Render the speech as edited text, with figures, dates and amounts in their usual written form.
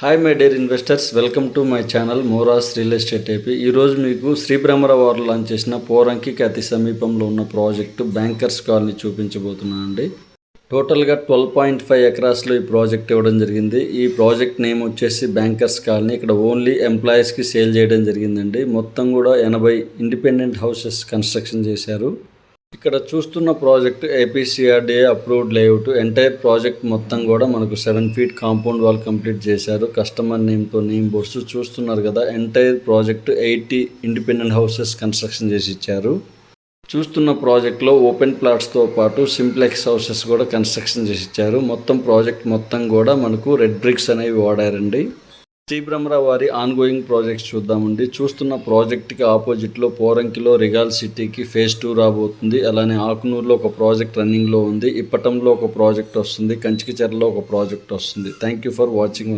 Hi my dear investors, welcome to my channel మోరాస్ real estate AP. ఈరోజు మీకు శ్రీబ్రహ్మరావు వారు launch చేసిన పోరంకికి అతి సమీపంలో ఉన్న ప్రాజెక్టు బ్యాంకర్స్ కాలనీ చూపించబోతున్నాను అండి. టోటల్గా 12.5 ఎకరాస్లో ఈ ప్రాజెక్ట్ ఇవ్వడం జరిగింది. ఈ ప్రాజెక్ట్ నేమ్ వచ్చేసి బ్యాంకర్స్ కాలనీ. ఇక్కడ ఓన్లీ ఎంప్లాయీస్కి సేల్ చేయడం జరిగిందండి. మొత్తం కూడా 80 ఇండిపెండెంట్ హౌసెస్ కన్స్ట్రక్షన్ చేశారు. ఇక్కడ చూస్తున్న project APCRDA approved layout. Entire project మొత్తం కూడా మనకు 7 feet కాంపౌండ్ వాల్ కంప్లీట్ చేశారు. కస్టమర్ నేమ్తో నేమ్ బోర్డ్స్ చూస్తున్నారు కదా. Entire project 80 independent houses construction చేసి ఇచ్చారు. చూస్తున్న ప్రాజెక్ట్లో ఓపెన్ ప్లాట్స్తో పాటు సింప్లెక్స్ హౌసెస్ కూడా కన్స్ట్రక్షన్ చేసి ఇచ్చారు. మొత్తం ప్రాజెక్ట్ మొత్తం కూడా మనకు రెడ్ బ్రిక్స్ అనేవి వాడారండి. శ్రీబ్రహ్మరావు వారి ఆన్గోయింగ్ ప్రాజెక్ట్స్ చూద్దామండి. చూస్తున్న ప్రాజెక్ట్కి ఆపోజిట్లో పోరంకిలో రిగాల్ సిటీకి phase 2 రాబోతుంది. అలానే ఆకునూరులో ఒక ప్రాజెక్ట్ రన్నింగ్లో ఉంది. ఇప్పటంలో ఒక ప్రాజెక్ట్ వస్తుంది. కంచికిచెర్లలో ఒక ప్రాజెక్ట్ వస్తుంది. Thank you for watching.